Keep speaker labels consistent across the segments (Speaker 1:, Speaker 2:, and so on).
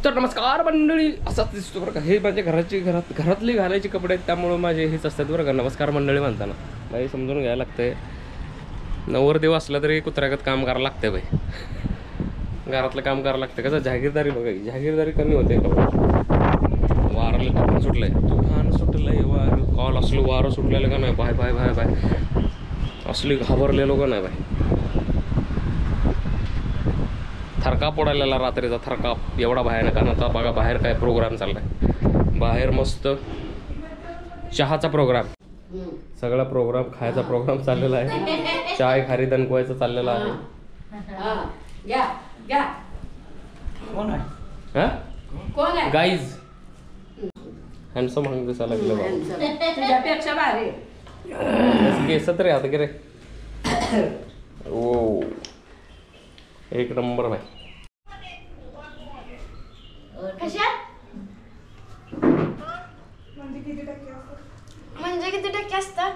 Speaker 1: तर नमस्कार मंडळी, असाच दिसतो बरं का. हे माझ्या घरातली घालायचे कपडे आहेत, त्यामुळं माझे हेच असतात बरं का. नमस्कार मंडळी म्हणताना बाई समजून घ्यायला लागतंय. नवरदेव असला तरी कुत्र्यागत काम करायला लागतंय बाई. घरातलं काम करायला लागतं. कसं जहागीरदारी बघा, जहागीरदारी कमी होते. वारलं तुफान सुटलंय, तुफान सुटलंय वार. कॉल असलं वारं सुटलेलं का नाही, बाय बाय बाय बाय असली घाबरलेलो का नाही बाई. थरकाप उडालेला रात्रीचा, थरकाप एवढा भयानक. आणि आता बघा बाहेर काय प्रोग्राम चाललाय. बाहेर मस्त चहाचा प्रोग्राम, सगळा प्रोग्राम, खायचा प्रोग्राम चाललेला आहे. चाय खारी दणकवायचं चाललेलं आहे. गाईज हँडसम हंग दिसायला लागलं बाबा. केस तरी आता की रे. ओ एक नंबर भाई.
Speaker 2: म्हणजे किती टक्के असतात?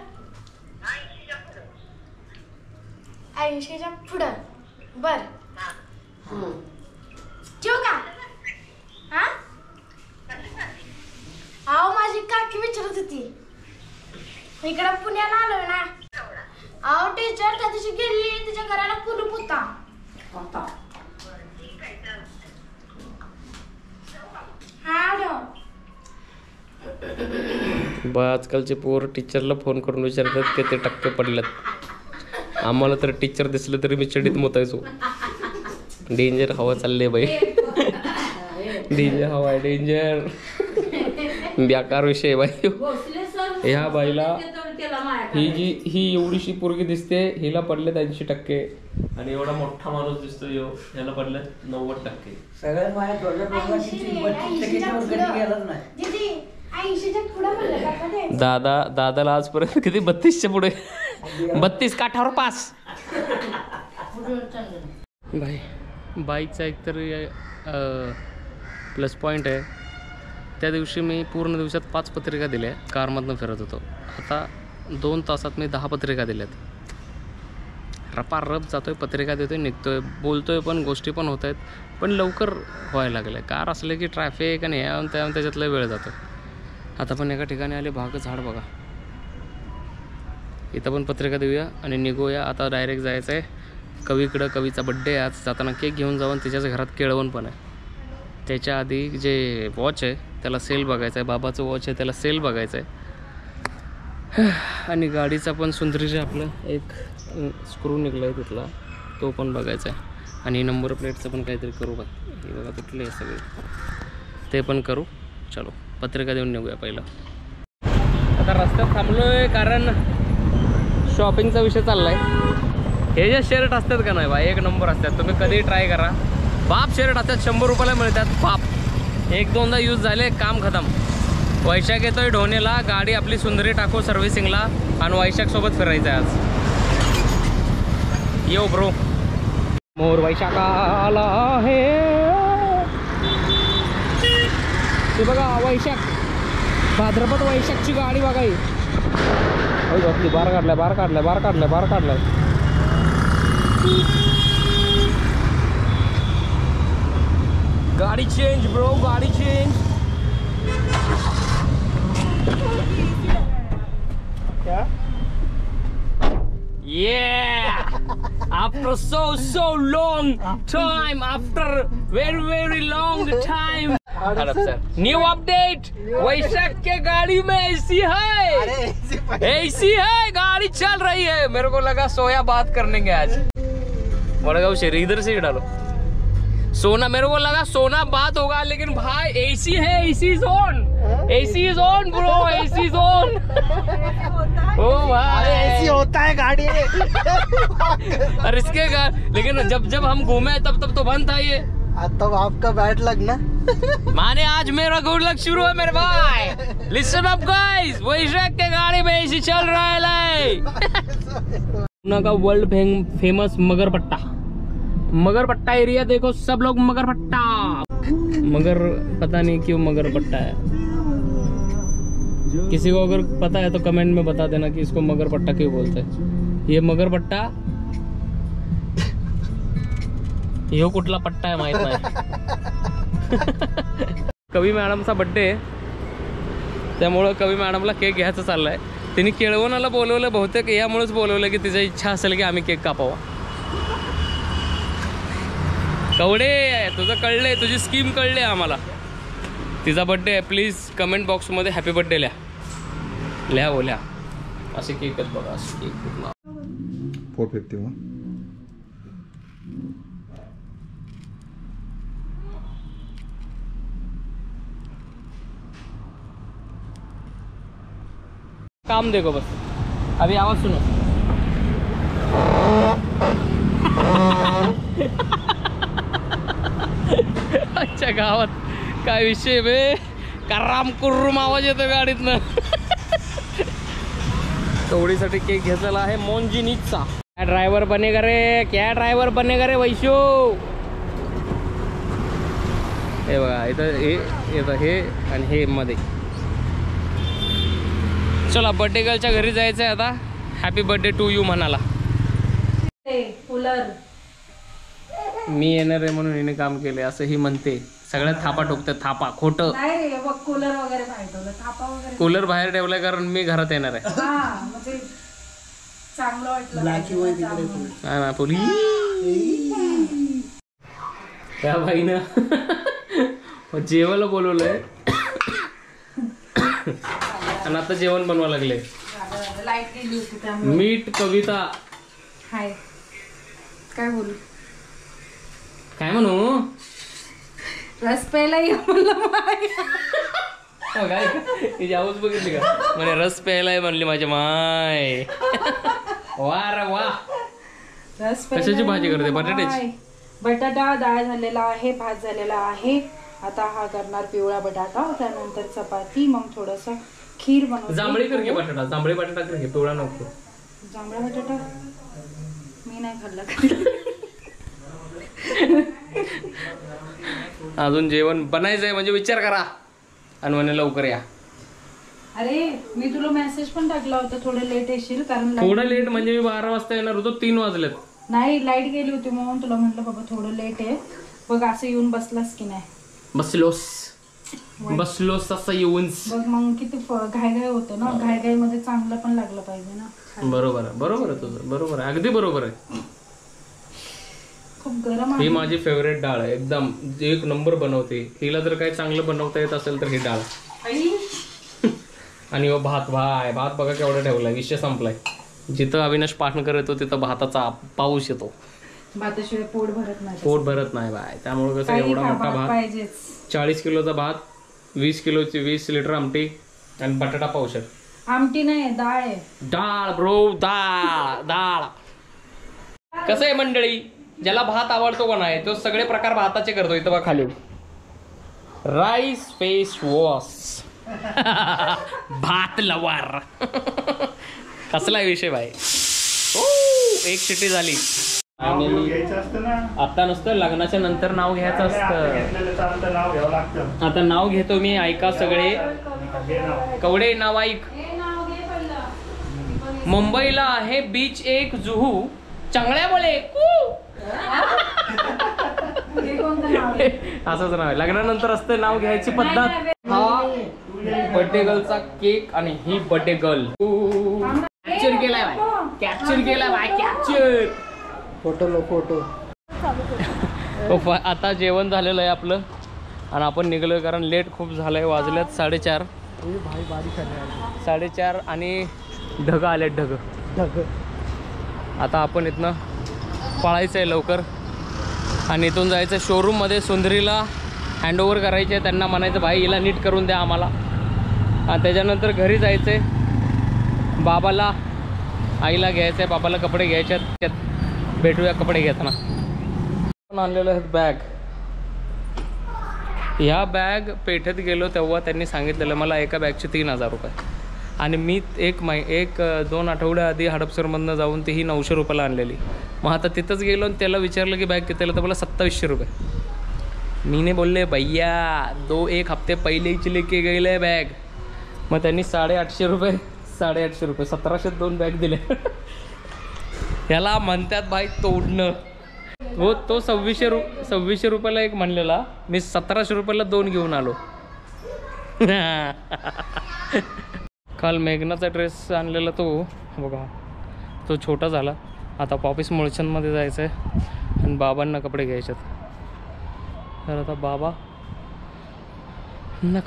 Speaker 2: 80च्या पुढं. बर ठेवू का? हा अहो माझी काकी विचारत होती, इकडं पुण्याला आलोय ना. अहो टीचर त्या दिवशी गेली, तिच्या घराला कुलूप होता.
Speaker 1: आजकालचे पोर टीचरला फोन करून विचारतात किती टक्के पडलेत. आम्हाला तर टीचर दिसलं तरी मी चिडीत मुतायचो. डेंजर हवा चालले बाई, डेंजर हवा आहे, डेंजर. बेकार विषय बाई. ह्या बाईला ही एवढीशी पोरगी दिसते, हिला पडलेत 80% आणि एवढा मोठा माणूस दिसतो ह्याला पडलेत 90%. दादाला आजपर्यंत किती 32च्या पुढे, 32 काठावर पास. बाईकचा एकतरी प्लस पॉईंट आहे. त्या दिवशी मी पूर्ण दिवसात 5 पत्रिका दिल्या. कारमधनं फिरत होतो. आता 2 तासात मी 10 पत्रिका दिल्यात. रपारप जातोय, पत्रिका देतोय, निघतोय, बोलतोय पण, गोष्टी पण होत आहेत. पण लवकर व्हायला लागले. कार असले की ट्रॅफिक आणि त्याच्यातला वेळ जातो. आता पण एका ठिकाणी आले, भाग झाड बघा. इथं पण पत्रिका देऊया आणि निघूया. आता डायरेक्ट जायचं आहे कवीकडं. कवीचा बड्डे आहे आज. जाताना केक घेऊन जाऊन तिच्याच घरात केळवण पण आहे. त्याच्या आधी जे वॉच आहे त्याला सेल बघायचं आहे. बाबाचं वॉच आहे त्याला सेल बघायचं आहे. आणि गाडीचा पण सुंदरीचे आपलं एक स्क्रू निघला आहे तिथला, तो पण बघायचा आहे. आणि नंबर प्लेटचं पण काहीतरी करू बघ. हे बघा तुटले आहे सगळे, ते पण करू. चलो पत्रिका देऊन निघूया पहिलं. आता रस्त्यात थांबलो आहे कारण शॉपिंगचा विषय चालला आहे. हे जे शर्ट असतात का नाही बा, एक नंबर असतात. तुम्ही कधी ट्राय करा. बाप शर्ट असतात, 100 रुपयाला मिळतात. बाप 1-2दा यूज झाले, काम खतम. वैशाख येतोय ढोणेला. गाडी आपली सुंदरी टाकू सर्व्हिसिंगला आणि वैशाख सोबत फिरायचं आहे आज. यो ब्रो, मोर वैशाख आला आहे. ते बघा वैशाख, भाद्रपद वैशाखची गाडी बघा. ही बार काढलाय. गाड़ी चेंज ब्रो, गाड़ी चेंज. क्या? Yeah! After so long time, after very long time. New update, Vaishakh के गाड़ी में एसी है. एसी है, गाड़ी चल रही है. मेरे को लगा सोया बात करने के आज. वड़गांव शहर इधर से डालो. सोना, मेरे को लगा सोना बात होगा, लेकिन भाई एसी है. AC is on bro, AC is on. ओ भाई एसी होता है गाड़ी में. और इसके लेकिन जब हम घूमे तब तो बंद था ये.
Speaker 3: तब आपका बैड लग ना.
Speaker 1: माने आज मेरा गुड लक शुरू है मेरे भाई. लिसन अप गाइस, वैशाख के गाड़ी में एसी चल रहा है. का वर्ल्ड फेमस मगरपट्टा एरिया देखो सब लोग. मगरपट्टा, मगर पता नहीं क्यों मगरपट्टा है. किसी को अगर पता है तो कमेंट में बता देना कि इसको मगरपट्टा क्यों बोलते हैं. ये मगरपट्टा ह्यो कुठला पट्टा आहे माहित नाही. कवी मॅडमचा बड्डे आहे, त्यामुळं कवी मॅडमला केक घ्यायचं चाललं आहे. तिने केळवणाला बोलवलं, बहुतेक यामुळेच बोलवलं की तिची इच्छा असेल की आम्ही केक कापावा. कवडे तुझं कळलंय, तुझी स्कीम कळली आम्हाला. तिचा बड्डे आहे, प्लीज कमेंट बॉक्समध्ये हॅपी बड्डे लिहा हो लिहा. असे केक आहेत बघा, असे केक पूर्ण
Speaker 4: 451.
Speaker 1: काम देखो बस. अभी आवाज सुनो. अच्छा गावात काय विषय बे, कराम कुर्रुम आवाज येतो गाडीतनं. कवडीसाठी केक घेतलेला आहे मोंजिनीचा. क्या ड्रायव्हर बनेगा रे, क्या ड्रायव्हर बनेगा रे वैशो. हे बघा इथं हे येतं, हे आणि हे मध्ये. चला बर्थडे गर्लच्या घरी जायचं आहे आता. हॅपी बर्थडे टू यू म्हणाला.
Speaker 2: कूलर
Speaker 1: मी येणार आहे म्हणून हिने काम केले असं ही म्हणते. सगळ्यात थापा ठोकतात, थापा खोटं.
Speaker 2: नाही रे बघ, कूलर वगैरे बाहेर ठेवलं, थापा वगैरे.
Speaker 1: कूलर बाहेर ठेवलाय कारण मी घरात येणार आहे.
Speaker 2: हा म्हणजे चांगलं वाटलं.
Speaker 1: काय ना पोली त्या बाईनं जेवायला बोलवलंय आणि आता जेवण बनवा लागले.
Speaker 2: लाईट गेली होती त्यामुळे.
Speaker 1: मीट कविता
Speaker 2: हाय, काय बोलू,
Speaker 1: काय म्हणू.
Speaker 2: रस प्यायला ये म्हणलं.
Speaker 1: काय तिची आवाज बघितली का, म्हणे रस प्यायलाय म्हणली माझी माय. वा रे वा.
Speaker 2: रस
Speaker 1: कशाची भाजी करते, बटाट्याची.
Speaker 2: बटाटा डाळ झालेला आहे, भात झालेला आहे. आता हा करणार पिवळा बटाटा, त्यानंतर चपाती, मग थोडस खीर बनवते.
Speaker 1: जांभळी कर घे बटाटा, जांभळी बटाटा कर घे, पिवळा नको.
Speaker 2: जांभळा बटाटा मी नाही खाल्ला कधी.
Speaker 1: अजून जेवण बनायचंय म्हणजे विचार करा आणि म्हणे लवकर या.
Speaker 2: अरे मी तुला मेसेज पण टाकला होता थोडं लेट येशील, कारण
Speaker 1: थोडं लेट म्हणजे मी 12 वाजता येणार होतो, 3 वाजलेत.
Speaker 2: नाही लाईट गेली होती म्हणून तुला म्हटलं बाबा थोडं लेट आहे. बघ असं येऊन बसलास की नाही.
Speaker 1: बसलोस असं येऊन.
Speaker 2: बघ मग किती घाई होतं ना, घाई मध्ये चांगलं पण लागलं पाहिजे ना.
Speaker 1: बरोबर आहे, बरोबर आहे तुझं, बरोबर आहे, अगदी बरोबर आहे.
Speaker 2: खूप गरम
Speaker 1: ही माझी फेवरेट डाळ आहे, एकदम एक नंबर बनवते. हिला जर काही चांगलं बनवता येत असेल तर ही डाळ. आणि भात भात बघा केवढा ठेवलाय, विषय संपलाय. जिथं अविनाश पाटणकर येतो तिथं भाताचा पाऊस येतो.
Speaker 2: भाताशिवाय पोट भरत नाही,
Speaker 1: पोट भरत नाही बाय. त्यामुळे कसं एवढा मोठा भात
Speaker 2: पाहिजेच.
Speaker 1: 40 किलोचा भात, 20 किलोची 20 लिटर आमटी आणि बटाटा पावशर.
Speaker 2: आमटी नाही, डाळ आहे.
Speaker 1: डाळ ब्रो, डाळ. कसं आहे मंडळी, ज्याला भात आवडतो का नाही तो सगळे प्रकार भाताचे करतो. इथं बघा खाली राईस फेस वॉश. भात लवार. कसला विषय भाई. एक शिटी झाली. आता नसतं, लग्नाच्या नंतर नाव घ्यायचं असतं. आता नाव घेतो मी, ऐका सगळे. कवडे नाव ऐक. मुंबईला आहे बीच एक जुहू, चांगल्या बोले असंच नाव आहे. लग्नानंतर असतं नाव घ्यायची पद्धत. हा बर्थडे गर्लचा केक आणि ही बर्थडे गर्ल. कॅप्चर केलाय बाय, कॅप्चर केलाय बाय, कॅप्चर.
Speaker 3: फोटो.
Speaker 1: आता जेवण झालेलं आहे आपलं आणि आपण निघलोय कारण लेट खूप झालंय. वाजल्यात 4:30. 4:30 आणि ढग आलेत, ढग. आता आपण इथनं पळायचं आहे लवकर आणि इथून जायचं शोरूममध्ये. सुंदरीला हँडओव्हर करायचे आहे, त्यांना म्हणायचं भाई हिला नीट करून द्या आम्हाला. आणि त्याच्यानंतर घरी जायचं आहे. बाबाला आईला घ्यायचं आहे, बाबाला कपडे घ्यायचे आहेत. भेटूया कपडे घेताना. आणलेलं आहेत बॅग. ह्या बॅग पेठेत गेलो तेव्हा त्यांनी सांगितलेलं मला एका बॅगचे 3000 रुपये. आणि मी एक 2 आठवड्याआधी हडपसरमधनं जाऊन तीही 900 रुपयाला आणलेली. मग आता तिथंच गेलो आणि त्याला विचारलं की बॅग कितीला, तर मला 2700 रुपये. मीने बोलले भैया 1 हफ्ते पहिले ही लेके गेले बॅग. मग त्यांनी 850 रुपये 1700 2 बॅग दिले. ह्याला म्हणतात भाई तोडणं. हो तो 2600 रुपयाला एक म्हणलेला, मी 1700 रुपयाला 2 घेऊन आलो. काल मेघनाचा ड्रेस आणलेला तो बघा, तो छोटा झाला. आता पॉपिस मुळचंदमध्ये जायचं आहे आणि बाबांना कपडे घ्यायचे आहेत. तर आता बाबांना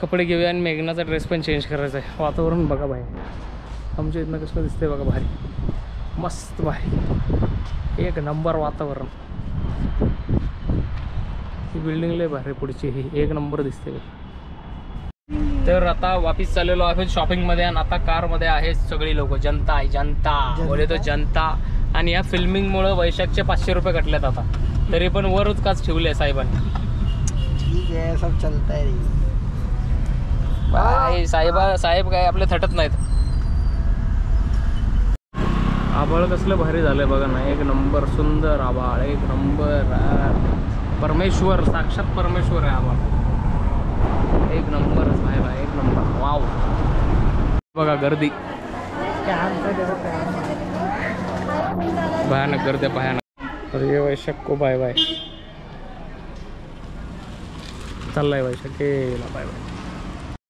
Speaker 1: कपडे घेऊया आणि मेघनाचा ड्रेस पण चेंज करायचा आहे. वातावरण बघा बाहेर आमच्या इथनं कसं दिसतंय बघा, भारी मस्त भारी एक नंबर वातावरण. ही बिल्डिंग लय भारी पुढची, ही एक नंबर दिसते. तर आता वापिस चाललेलो आहे शॉपिंगमध्ये आणि आता कारमध्ये आहे सगळी लोक. जनता आहे, जनता बोले तो जनता. आणि या फिल्मिंगमुळं वैशाखचे 500 रुपये कटलेत आता, तरी पण वरच काच ठेवले साहेबांनी.
Speaker 3: ठीक आहे, सब चलतंय रे.
Speaker 1: बाय साहेब काय आपले थटत नाहीत. आभाळ कसलं भारी झालंय बघा ना, एक नंबर सुंदर आभाळ, एक नंबर. परमेश्वर, साक्षात परमेश्वर आहे आभाळ, एक नंबरच भाई, एक नंबर. वाव बघा गर्दी, भयानक गर्दी, भयानक. तर ये वैशाख को बाय बाय चाललाय वैशाख, केला बाय बाय.